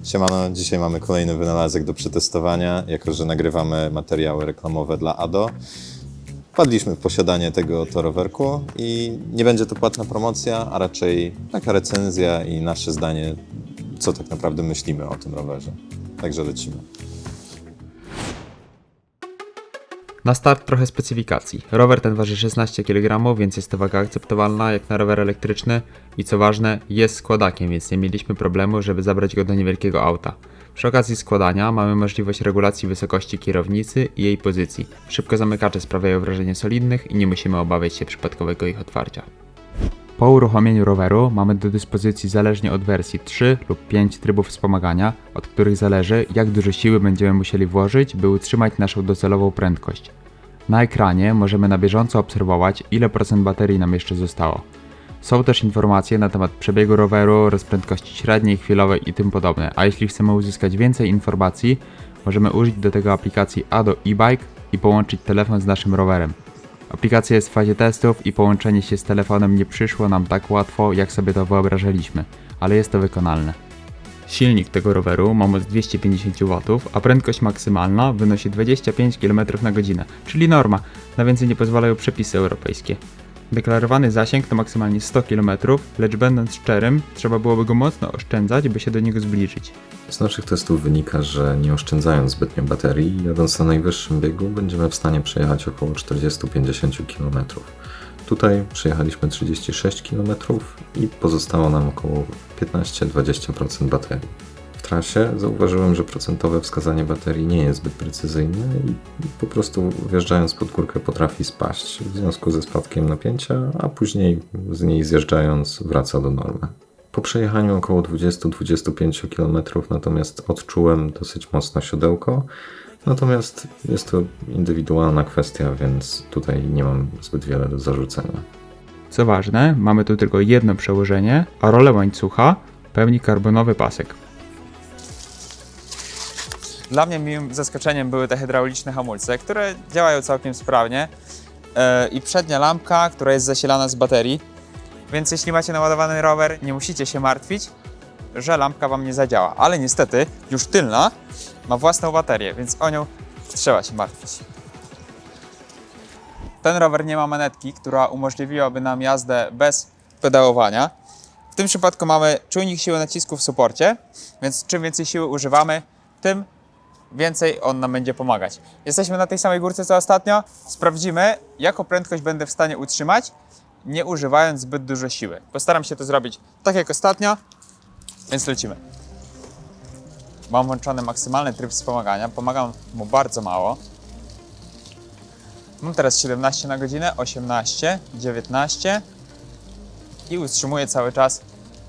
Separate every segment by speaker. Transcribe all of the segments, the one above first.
Speaker 1: Siemano, dzisiaj mamy kolejny wynalazek do przetestowania, jako że nagrywamy materiały reklamowe dla ADO. Wpadliśmy w posiadanie tego oto rowerku i nie będzie to płatna promocja, a raczej taka recenzja i nasze zdanie, co tak naprawdę myślimy o tym rowerze. Także lecimy.
Speaker 2: Na start trochę specyfikacji. Rower ten waży 16 kg, więc jest to waga akceptowalna jak na rower elektryczny i co ważne, jest składakiem, więc nie mieliśmy problemu, żeby zabrać go do niewielkiego auta. Przy okazji składania mamy możliwość regulacji wysokości kierownicy i jej pozycji. Szybko zamykacze sprawiają wrażenie solidnych i nie musimy obawiać się przypadkowego ich otwarcia. Po uruchomieniu roweru mamy do dyspozycji zależnie od wersji 3 lub 5 trybów wspomagania, od których zależy, jak dużo siły będziemy musieli włożyć, by utrzymać naszą docelową prędkość. Na ekranie możemy na bieżąco obserwować, ile procent baterii nam jeszcze zostało. Są też informacje na temat przebiegu roweru oraz prędkości średniej, chwilowej i tym podobne, a jeśli chcemy uzyskać więcej informacji, możemy użyć do tego aplikacji ADO e-Bike i połączyć telefon z naszym rowerem. Aplikacja jest w fazie testów i połączenie się z telefonem nie przyszło nam tak łatwo, jak sobie to wyobrażaliśmy, ale jest to wykonalne. Silnik tego roweru ma moc 250 W, a prędkość maksymalna wynosi 25 km na godzinę, czyli norma, na więcej nie pozwalają przepisy europejskie. Deklarowany zasięg to maksymalnie 100 km, lecz będąc szczerym, trzeba byłoby go mocno oszczędzać, by się do niego zbliżyć.
Speaker 3: Z naszych testów wynika, że nie oszczędzając zbytnio baterii, jadąc na najwyższym biegu będziemy w stanie przejechać około 40-50 km. Tutaj przejechaliśmy 36 km i pozostało nam około 15-20% baterii. W trasie zauważyłem, że procentowe wskazanie baterii nie jest zbyt precyzyjne i po prostu wjeżdżając pod górkę potrafi spaść w związku ze spadkiem napięcia, a później z niej zjeżdżając wraca do normy. Po przejechaniu około 20-25 km natomiast odczułem dosyć mocno siodełko, natomiast jest to indywidualna kwestia, więc tutaj nie mam zbyt wiele do zarzucenia.
Speaker 2: Co ważne, mamy tu tylko jedno przełożenie, a rolę łańcucha pełni karbonowy pasek.
Speaker 4: Dla mnie miłym zaskoczeniem były te hydrauliczne hamulce, które działają całkiem sprawnie i przednia lampka, która jest zasilana z baterii, więc jeśli macie naładowany rower, nie musicie się martwić, że lampka Wam nie zadziała, ale niestety już tylna ma własną baterię, więc o nią trzeba się martwić. Ten rower nie ma manetki, która umożliwiłaby nam jazdę bez pedałowania. W tym przypadku mamy czujnik siły nacisku w suporcie, więc czym więcej siły używamy, tym więcej on nam będzie pomagać. Jesteśmy na tej samej górce co ostatnio. Sprawdzimy, jaką prędkość będę w stanie utrzymać, nie używając zbyt dużo siły. Postaram się to zrobić tak jak ostatnio, więc lecimy. Mam włączony maksymalny tryb wspomagania, pomagam mu bardzo mało. Mam teraz 17 na godzinę, 18, 19 i utrzymuję cały czas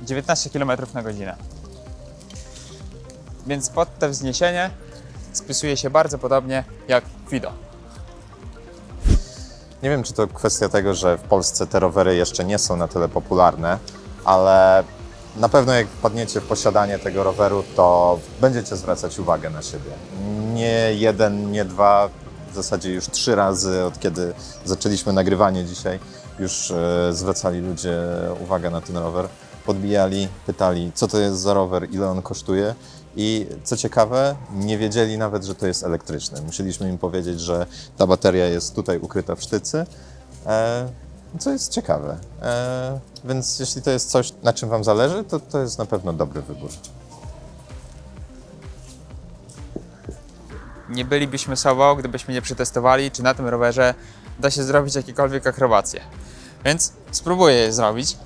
Speaker 4: 19 km na godzinę. Więc pod te wzniesienie spisuje się bardzo podobnie jak Fido.
Speaker 1: Nie wiem, czy to kwestia tego, że w Polsce te rowery jeszcze nie są na tyle popularne, ale na pewno jak wpadniecie w posiadanie tego roweru, to będziecie zwracać uwagę na siebie. Nie jeden, nie dwa, w zasadzie już 3 razy, od kiedy zaczęliśmy nagrywanie dzisiaj, już zwracali ludzie uwagę na ten rower. Podbijali, pytali, co to jest za rower, ile on kosztuje. I co ciekawe, nie wiedzieli nawet, że to jest elektryczny. Musieliśmy im powiedzieć, że ta bateria jest tutaj ukryta w sztycy, co jest ciekawe. Więc jeśli to jest coś, na czym Wam zależy, to jest na pewno dobry wybór.
Speaker 4: Nie bylibyśmy sobą, gdybyśmy nie przetestowali, czy na tym rowerze da się zrobić jakiekolwiek akrobacje. Więc spróbuję je zrobić.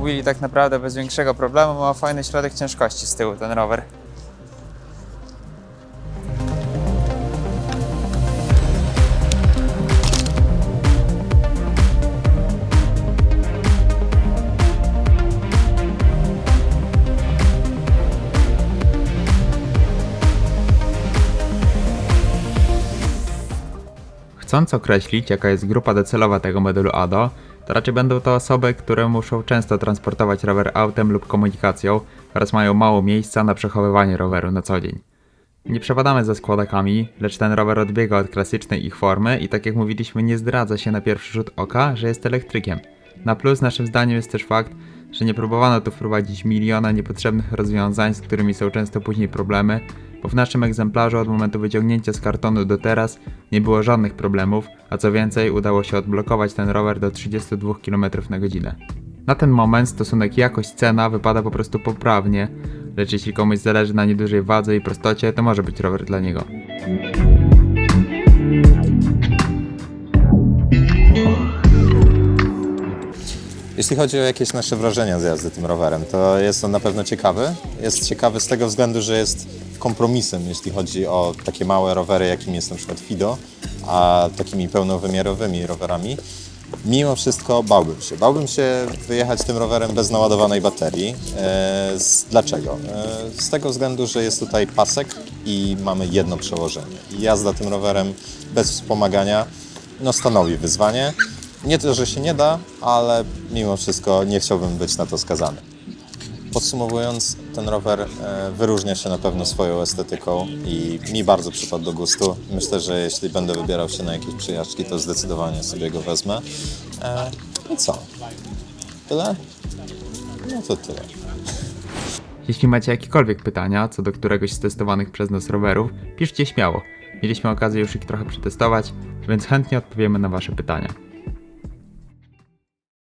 Speaker 4: Willy tak naprawdę bez większego problemu ma fajny środek ciężkości z tyłu ten rower.
Speaker 2: Chcąc określić, jaka jest grupa docelowa tego modelu ADO, to raczej będą to osoby, które muszą często transportować rower autem lub komunikacją oraz mają mało miejsca na przechowywanie roweru na co dzień. Nie przepadamy za składakami, lecz ten rower odbiega od klasycznej ich formy i tak jak mówiliśmy, nie zdradza się na pierwszy rzut oka, że jest elektrykiem. Na plus naszym zdaniem jest też fakt, że nie próbowano tu wprowadzić miliona niepotrzebnych rozwiązań, z którymi są często później problemy, bo w naszym egzemplarzu od momentu wyciągnięcia z kartonu do teraz nie było żadnych problemów, a co więcej udało się odblokować ten rower do 32 km/h. Na ten moment stosunek jakość-cena wypada po prostu poprawnie, lecz jeśli komuś zależy na niedużej wadze i prostocie, to może być rower dla niego.
Speaker 1: Jeśli chodzi o jakieś nasze wrażenia z jazdy tym rowerem, to jest on na pewno ciekawy. Jest ciekawy z tego względu, że jest kompromisem, jeśli chodzi o takie małe rowery, jakim jest na przykład Fido, a takimi pełnowymiarowymi rowerami. Mimo wszystko bałbym się wyjechać tym rowerem bez naładowanej baterii. Dlaczego? Z tego względu, że jest tutaj pasek i mamy jedno przełożenie. I jazda tym rowerem bez wspomagania stanowi wyzwanie. Nie to, że się nie da, ale mimo wszystko nie chciałbym być na to skazany. Podsumowując, ten rower wyróżnia się na pewno swoją estetyką i mi bardzo przypadł do gustu. Myślę, że jeśli będę wybierał się na jakieś przejażdżki, to zdecydowanie sobie go wezmę. I co? Tyle? No to tyle.
Speaker 2: Jeśli macie jakiekolwiek pytania co do któregoś z testowanych przez nas rowerów, piszcie śmiało. Mieliśmy okazję już ich trochę przetestować, więc chętnie odpowiemy na wasze pytania.